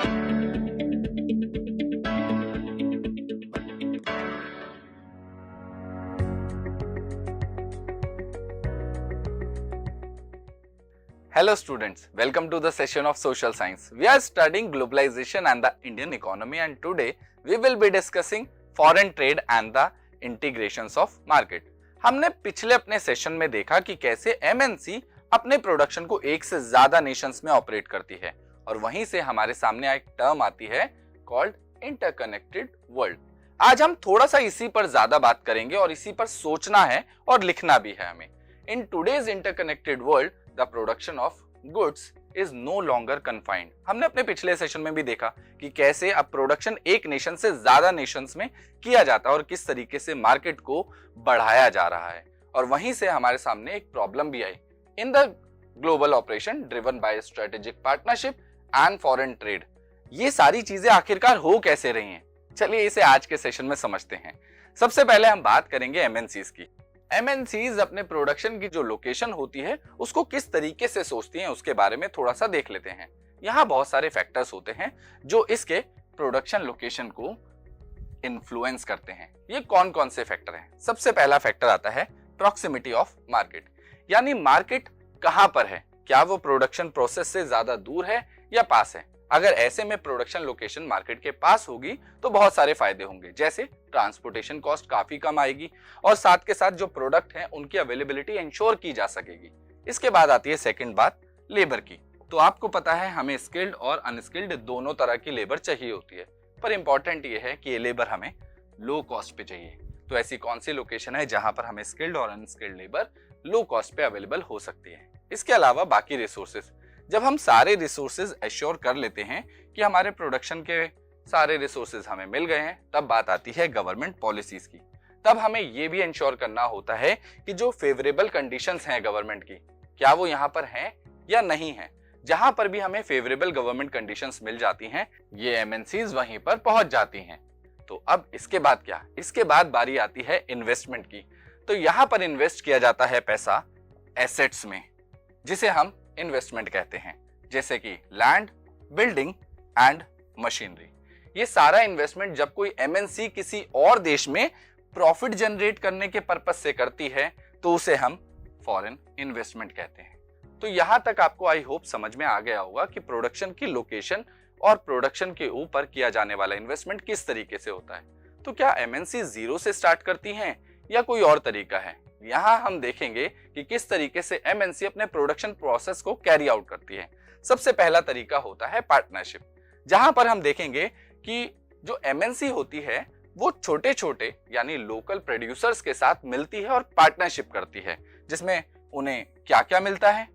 Hello students, welcome to the session of Social Science. We are studying globalization and the Indian economy, and today we will be discussing foreign trade and the integrations of market. हमने पिछले अपने session में देखा कि कैसे MNC अपने production को एक से ज्यादा नेशंस में ऑपरेट करती है और वहीं से हमारे सामने एक टर्म आती है कॉल्ड इंटरकनेक्टेड वर्ल्ड. आज हम थोड़ा सा इसी पर ज्यादा बात करेंगे और इसी पर सोचना है और लिखना भी है हमें. In today's interconnected world the production of goods is no longer confined. हमने अपने पिछले सेशन में भी देखा कि कैसे अब प्रोडक्शन एक नेशन से ज्यादा नेशंस में किया जाता है और किस तरीके से मार्केट को बढ़ाया जा रहा है. और वहीं से हमारे सामने एक प्रॉब्लम भी आई in the global operation driven by strategic partnership and foreign trade. ये सारी चीजें आखिरकार हो कैसे रही हैं? चलिए इसे आज के सेशन में समझते हैं. सबसे पहले हम बात करेंगे MNCs की. MNCs अपने प्रोडक्शन की जो लोकेशन होती है उसको किस तरीके से सोचती हैं उसके बारे में थोड़ा सा देख लेते हैं. यहाँ बहुत सारे फैक्टर्स होते हैं जो इसके प्रोडक्शन लोकेशन को इन्फ्लुएंस करते हैं. ये कौन कौन से फैक्टर हैं? सबसे पहला फैक्टर आता है प्रॉक्सिमिटी ऑफ मार्केट, यानी मार्केट कहाँ पर है. क्या वो प्रोडक्शन प्रोसेस से ज्यादा दूर है या पास है? अगर ऐसे में प्रोडक्शन लोकेशन मार्केट के पास होगी तो बहुत सारे फायदे होंगे, जैसे ट्रांसपोर्टेशन कॉस्ट काफी कम आएगी और साथ के साथ जो प्रोडक्ट हैं उनकी अवेलेबिलिटी इंश्योर की जा सकेगी. इसके बाद आती है सेकंड बात, लेबर की. तो आपको पता है हमें स्किल्ड और अनस्किल्ड दोनों तरह की लेबर चाहिए होती है, पर इंपॉर्टेंट ये है कि ये लेबर हमें लो कॉस्ट पे चाहिए. तो ऐसी कौन सी लोकेशन है जहां पर हमें स्किल्ड और अनस्किल्ड लेबर लो कॉस्ट पे अवेलेबल हो सकती है? इसके अलावा बाकी रिसोर्सेज. जब हम सारे रिसोर्सेज एश्योर कर लेते हैं कि हमारे प्रोडक्शन के सारे रिसोर्सेज हमें मिल गए हैं, तब बात आती है गवर्नमेंट पॉलिसीज की. तब हमें यह भी इंश्योर करना होता है कि जो फेवरेबल कंडीशंस हैं गवर्नमेंट की, क्या वो यहाँ पर हैं या नहीं है. जहां पर भी हमें फेवरेबल गवर्नमेंट कंडीशंस मिल जाती हैं, ये MNCs वहीं पर पहुंच जाती हैं. तो अब इसके बाद क्या? इसके बाद बारी आती है इन्वेस्टमेंट की. तो यहाँ पर इन्वेस्ट किया जाता है पैसा एसेट्स में, जिसे हम इन्वेस्टमेंट कहते हैं, जैसे कि लैंड, बिल्डिंग एंड मशीनरी. ये सारा इन्वेस्टमेंट जब कोई MNC किसी और देश में प्रॉफिट जनरेट करने के पर्पस से करती है तो उसे हम फॉरेन इन्वेस्टमेंट कहते हैं. तो यहां तक आपको आई होप समझ में आ गया होगा कि प्रोडक्शन की लोकेशन और प्रोडक्शन के ऊपर किया जाने वाला इन्वेस्टमेंट किस तरीके से होता है. तो क्या MNC जीरो से स्टार्ट करती हैं या कोई और तरीका है? यहाँ हम देखेंगे कि किस तरीके से MNC अपने प्रोडक्शन प्रोसेस को कैरी आउट करती है. सबसे पहला तरीका होता है पार्टनरशिप, जहां पर हम देखेंगे कि जो MNC होती है वो छोटे छोटे यानी लोकल प्रोड्यूसर्स के साथ मिलती है और पार्टनरशिप करती है, जिसमें उन्हें क्या क्या मिलता है.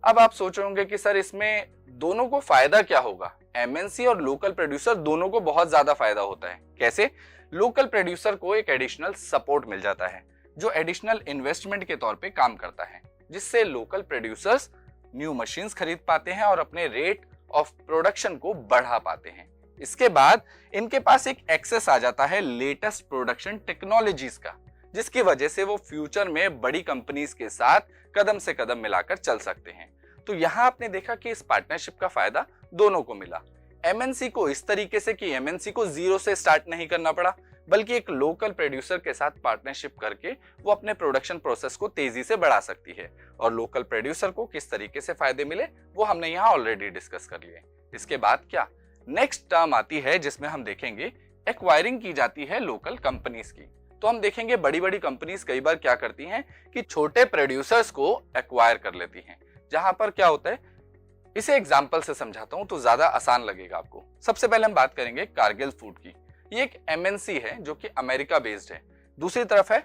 अब आप सोच रहे होंगे कि सर इसमें दोनों को फायदा क्या होगा? MNC और लोकल प्रोड्यूसर दोनों को बहुत ज्यादा फायदा होता है. कैसे? लोकल प्रोड्यूसर को एक एडिशनल सपोर्ट मिल जाता है जो एडिशनल इन्वेस्टमेंट के तौर पे काम करता है, जिससे लोकल प्रोड्यूसर्स न्यू मशीन्स खरीद पाते हैं और अपने रेट ऑफ प्रोडक्शन को बढ़ा पाते हैं. इसके बाद इनके पास एक एक्सेस आ जाता है लेटेस्ट प्रोडक्शन टेक्नोलॉजीज का, जिसकी वजह से वो फ्यूचर में बड़ी कंपनीज के साथ कदम से कदम मिलाकर चल सकते हैं. तो यहाँ आपने देखा कि इस पार्टनरशिप का फायदा दोनों को मिला. MNC को इस तरीके से कि MNC को जीरो से स्टार्ट नहीं करना पड़ा, बल्कि एक लोकल प्रोड्यूसर के साथ पार्टनरशिप करके वो अपने प्रोडक्शन प्रोसेस को तेजी से बढ़ा सकती है. और लोकल प्रोड्यूसर को किस तरीके से फायदे मिले वो हमने यहाँ ऑलरेडी डिस्कस कर लिए. इसके बाद क्या? नेक्स्ट टर्म आती है जिसमें हम देखेंगे एक्वायरिंग की जाती है लोकल कंपनीज की. तो हम देखेंगे बड़ी बड़ी कंपनीज कई बार क्या करती हैं कि छोटे प्रोड्यूसर्स को एक्वायर कर लेती हैं. जहां पर क्या होता है, इसे एग्जाम्पल से समझाता हूं तो ज्यादा आसान लगेगा आपको. सबसे पहले हम बात करेंगे कारगिल फूड की. ये एक MNC है जो कि अमेरिका बेस्ड है. दूसरी तरफ है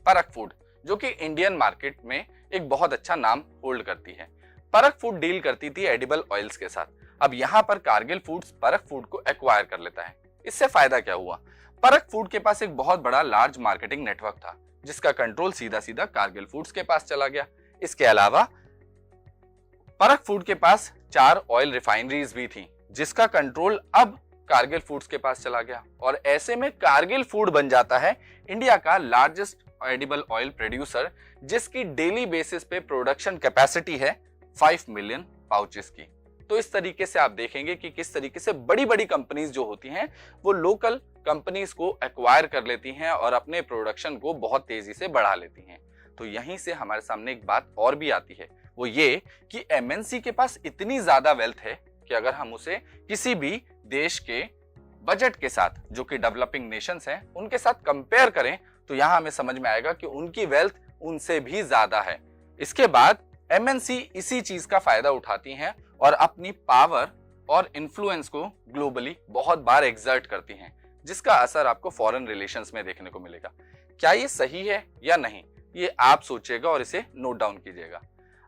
परक फूड, जो कि इंडियन मार्केट में एक बहुत अच्छा नाम होल्ड करती है. परक फूड डील करती थी एडिबल ऑयल्स के साथ. अब यहाँ पर कारगिल फूड्स परक फूड को एक्वायर कर लेता है. इससे फायदा क्या हुआ? परक फूड के पास एक बहुत बड़ा लार्ज मार्केटिंग नेटवर्क था, जिसका कंट्रोल सीधा सीधा कारगिल फूड्स के पास चला गया. इसके अलावा परक फूड के पास 4 ऑयल रिफाइनरीज भी थी, जिसका कंट्रोल अब कारगिल फूड्स के पास चला गया. और ऐसे में कारगिल फूड बन जाता है इंडिया का लार्जेस्ट एडिबल ऑयल प्रोड्यूसर, जिसकी डेली बेसिस पे प्रोडक्शन कैपेसिटी है 5 मिलियन पाउचेस की. तो इस तरीके से आप देखेंगे कि किस तरीके से बड़ी बड़ी कंपनीज जो होती हैं वो लोकल कंपनीज को एक्वायर कर लेती हैं और अपने प्रोडक्शन को बहुत तेजी से बढ़ा लेती हैं। तो यहीं से हमारे सामने एक बात और भी आती है, वो ये कि एमएनसी के पास इतनी ज्यादा वेल्थ है कि अगर हम उसे किसी भी देश के बजट के साथ, जो कि डेवलपिंग नेशंस हैं, उनके साथ कंपेयर करें तो यहां हमें समझ में आएगा कि उनकी वेल्थ उनसे भी ज्यादा है। इसके बाद एमएनसी इसी चीज का फायदा उठाती हैं और अपनी पावर और इन्फ्लुएंस को ग्लोबली बहुत बार एक्सर्ट करती हैं, जिसका असर आपको फॉरेन रिलेशंस में देखने को मिलेगा। क्या ये सही है या नहीं, ये आप सोचिएगा और इसे नोट डाउन कीजिएगा।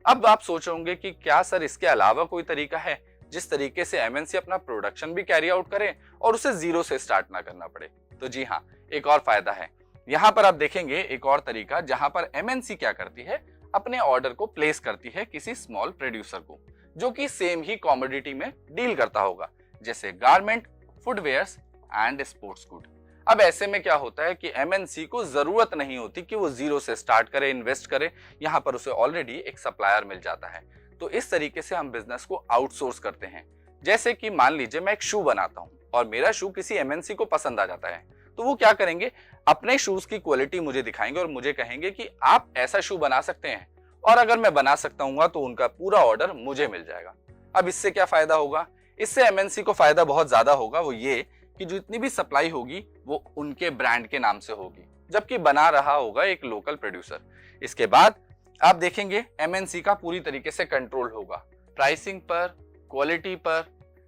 अब आप सोच होंगे कि क्या सर इसके अलावा कोई तरीका है जिस तरीके से एमएनसी अपना प्रोडक्शन भी कैरी आउट करे और उसे जीरो से स्टार्ट ना करना पड़े। तो जी हाँ, एक और फायदा है। यहाँ पर आप देखेंगे एक और तरीका जहां पर एमएनसी क्या करती है, अपने ऑर्डर को प्लेस करती है किसी स्मॉल प्रोड्यूसर को जो कि सेम ही कॉमोडिटी में डील करता होगा, जैसे garment, footwears and sports good. अब ऐसे में क्या होता है कि एमएनसी को जरूरत नहीं होती कि वो जीरो से स्टार्ट करे, इन्वेस्ट करे, यहाँ पर उसे ऑलरेडी एक सप्लायर मिल जाता है। तो इस तरीके से हम बिजनेस को आउटसोर्स करते हैं। जैसे कि मान लीजिए मैं एक शू बनाता हूँ और मेरा शू किसी एमएनसी को पसंद आ जाता है, तो वो क्या करेंगे, अपने शूज की क्वालिटी मुझे दिखाएंगे और मुझे कहेंगे कि आप ऐसा शू बना सकते हैं, और अगर मैं बना सकता हूँ तो उनका पूरा ऑर्डर मुझे मिल जाएगा। अब इससे क्या फायदा होगा, इससे एमएनसी को फायदा बहुत ज्यादा होगा। वो ये कि जितनी भी सप्लाई होगी वो उनके ब्रांड के नाम से होगी, जबकि बना रहा होगा एक लोकल प्रोड्यूसर। इसके बाद आप देखेंगे एमएनसी का पूरी तरीके से कंट्रोल होगा प्राइसिंग पर, क्वालिटी पर,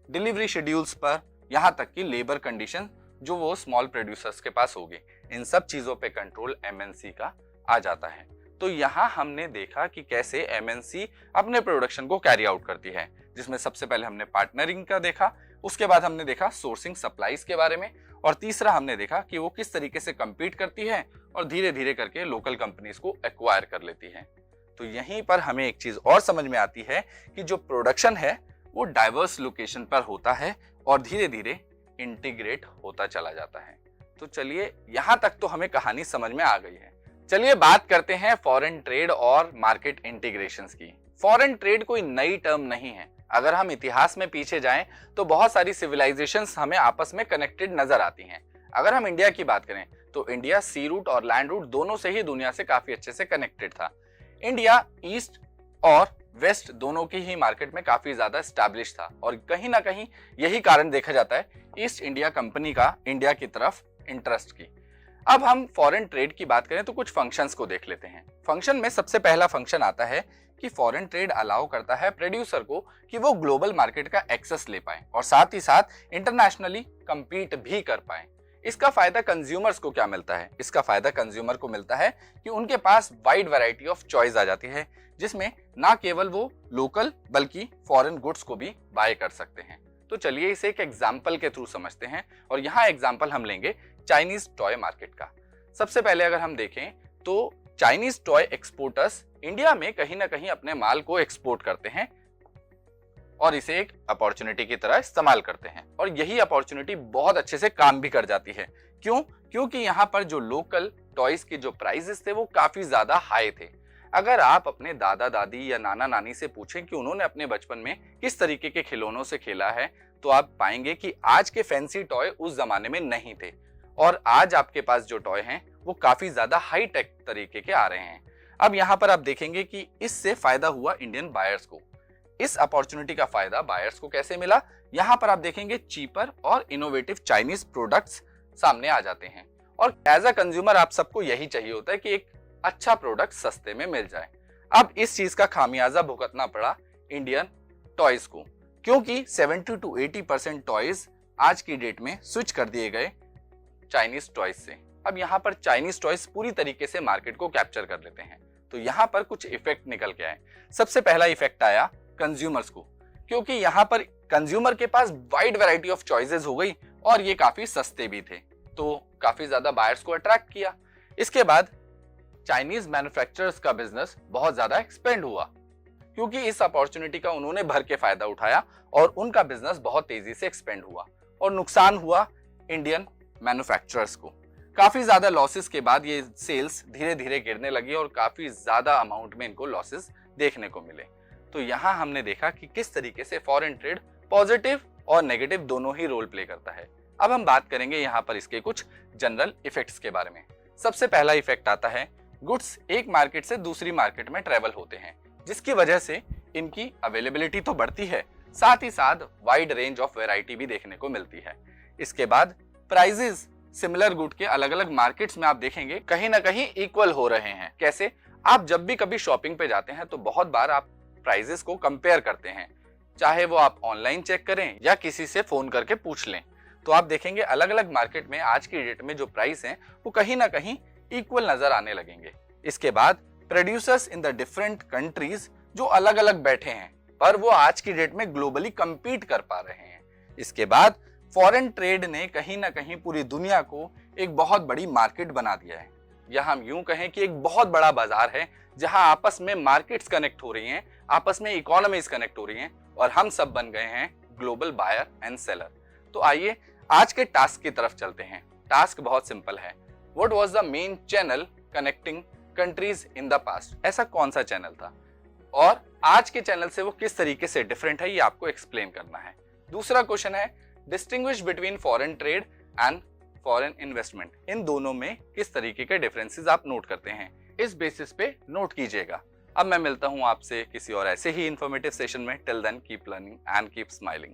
डिलीवरी शेड्यूल्स पर, यहाँ तक कि लेबर कंडीशन जो वो स्मॉल प्रोड्यूसर्स के पास होगी, इन सब चीजों पे कंट्रोल एमएनसी का आ जाता है। तो यहाँ हमने देखा कि कैसे एमएनसी अपने प्रोडक्शन को कैरी आउट करती है, जिसमें सबसे पहले हमने पार्टनरिंग का देखा, उसके बाद हमने देखा सोर्सिंग सप्लाईज के बारे में, और तीसरा हमने देखा कि वो किस तरीके से compete करती है और धीरे धीरे करके लोकल कंपनीज को एक्वायर कर लेती है। तो यहीं पर हमें एक चीज और समझ में आती है कि जो प्रोडक्शन है वो डाइवर्स लोकेशन पर होता है और धीरे धीरे इंटीग्रेट होता चला जाता है। तो चलिए, यहां तक तो हमें कहानी समझ में आ गई है। चलिए बात करते हैं फॉरेन ट्रेड और मार्केट इंटीग्रेशंस की। फॉरेन ट्रेड कोई नई टर्म नहीं है। अगर हम इतिहास में पीछे जाएं तो बहुत सारी सिविलाइजेशंस हमें आपस में कनेक्टेड नजर आती हैं। अगर हम इंडिया की बात करें तो इंडिया सी रूट और लैंड रूट दोनों से ही दुनिया से काफी अच्छे से कनेक्टेड था। इंडिया ईस्ट और वेस्ट दोनों की ही मार्केट में काफी ज्यादा स्टैब्लिश था, और कहीं ना कहीं यही कारण देखा जाता है ईस्ट इंडिया कंपनी का इंडिया की तरफ इंटरेस्ट की। अब हम फॉरेन ट्रेड की बात करें तो कुछ फंक्शंस को देख लेते हैं। फंक्शन में सबसे पहला फंक्शन आता है कि फॉरेन ट्रेड अलाउ करता है प्रोड्यूसर को कि वो ग्लोबल मार्केट का एक्सेस ले पाए और साथ ही साथ इंटरनेशनली compete भी कर पाए। इसका फायदा कंज्यूमर्स को क्या मिलता है? इसका फायदा कंज्यूमर को मिलता है कि उनके पास वाइड वैरायटी ऑफ चॉइस आ जाती है, जिसमें ना केवल वो लोकल बल्कि फॉरेन गुड्स को भी बाय कर सकते हैं। तो चलिए इसे एक एग्जाम्पल के थ्रू समझते हैं, और यहाँ एग्जाम्पल हम लेंगे चाइनीज टॉय मार्केट का। सबसे पहले अगर हम देखें तो चाइनीज टॉय एक्सपोर्टर्स इंडिया में कहीं ना कहीं अपने माल को एक्सपोर्ट करते हैं और इसे एक अपॉर्चुनिटी की तरह इस्तेमाल करते हैं, और यही अपॉर्चुनिटी बहुत अच्छे से काम भी कर जाती है। क्यों? क्योंकि यहाँ पर जो लोकल टॉयज के जो प्राइसेस थे वो काफी ज्यादा हाई थे। अगर आप अपने दादा दादी या नाना नानी से पूछें कि उन्होंने अपने बचपन में किस तरीके के खिलौनों से खेला है, तो आप पाएंगे कि आज के फैंसी टॉय उस जमाने में नहीं थे, और आज आपके पास जो टॉय हैं वो काफी ज्यादा हाई टेक तरीके के आ रहे हैं। अब यहाँ पर आप देखेंगे कि इससे फायदा हुआ इंडियन बायर्स को। इस अपॉर्चुनिटी का फायदा बायर्स को कैसे मिला? यहाँ पर आप देखेंगे चीपर और इनोवेटिव चाइनीज प्रोडक्ट्स सामने आ जाते हैं, और एज अ कंज्यूमर आप सबको यही चाहिए होता है कि एक अच्छा प्रोडक्ट सस्ते में मिल जाए। अब इस चीज का खामियाजा भुगतना पड़ा इंडियन टॉयज को, क्योंकि 70 to 80% टॉयज आज की डेट में स्विच कर दिए गए चाइनीज टॉयज से। अब यहाँ पर चाइनीज टॉयज पूरी तरीके से मार्केट को कैप्चर कर लेते हैं। तो यहाँ पर कुछ इफेक्ट निकल के आए। सबसे पहला इफेक्ट आया कंज्यूमर्स को, क्योंकि यहाँ पर कंज्यूमर के पास वाइड वैरायटी ऑफ चॉइसेस हो गई और ये काफी सस्ते भी थे, तो काफी ज्यादा बायर्स को अट्रैक्ट किया। इसके बाद चाइनीज मैन्युफैक्चरर्स का बिजनेस बहुत ज्यादा एक्सपेंड हुआ, क्योंकि इस अपॉर्चुनिटी का उन्होंने भर के फायदा उठाया और उनका बिजनेस बहुत तेजी से एक्सपेंड हुआ, और नुकसान हुआ इंडियन मैन्युफैक्चरर्स को। काफी ज्यादा लॉसेस के बाद ये सेल्स धीरे धीरे गिरने लगी और काफी ज्यादा अमाउंट में इनको लॉसेस देखने को मिले। तो यहाँ हमने देखा कि किस तरीके से फॉरेन ट्रेड पॉजिटिव और नेगेटिव दोनों ही रोल प्ले करता है। अब हम बात करेंगे यहाँ पर इसके कुछ जनरल इफेक्ट्स के बारे में। सबसे पहला इफेक्ट आता है, गुड्स एक मार्केट से दूसरी मार्केट में ट्रेवल होते हैं, जिसकी वजह से इनकी अवेलेबिलिटी तो बढ़ती है, साथ ही साथ वाइड रेंज ऑफ वैरायटी भी देखने को मिलती है। इसके बाद प्राइजेस सिमिलर गुड के अलग अलग मार्केट्स में आप देखेंगे कहीं ना कहीं इक्वल हो रहे हैं। कैसे? आप जब भी कभी शॉपिंग पे जाते हैं तो बहुत बार आप प्राइजेस को कंपेयर करते हैं, चाहे वो आप ऑनलाइन चेक करें या किसी से फोन करके पूछ लें, तो आप देखेंगे अलग अलग मार्केट में आज की डेट में जो प्राइस हैं वो कहीं ना कहीं इक्वल नजर आने लगेंगे। इसके बाद producers in the different countries जो अलग अलग बैठे हैं पर वो आज की डेट में ग्लोबली compete कर पा रहे हैं। इसके बाद फॉरेन ट्रेड ने कहीं ना कहीं पूरी दुनिया को एक बहुत बड़ी मार्केट बना दिया है, या हम यूं कहें कि एक बहुत बड़ा बाजार है जहां आपस में मार्केट्स कनेक्ट हो रही हैं, आपस में इकोनॉमीज कनेक्ट हो रही हैं और हम सब बन गए हैं ग्लोबल बायर एंड सेलर। तो आइए आज के टास्क की तरफ चलते हैं। टास्क बहुत सिंपल है। What was the main channel connecting countries in the past? ऐसा कौन सा चैनल था और आज के चैनल से वो किस तरीके से डिफरेंट है, ये आपको एक्सप्लेन करना है। दूसरा क्वेश्चन है, distinguish between foreign trade and foreign investment, इन दोनों में किस तरीके के डिफरेंसेस आप नोट करते हैं, इस बेसिस पे नोट कीजिएगा। अब मैं मिलता हूं आपसे किसी और ऐसे ही इंफॉर्मेटिव सेशन में। Till then keep learning and keep smiling.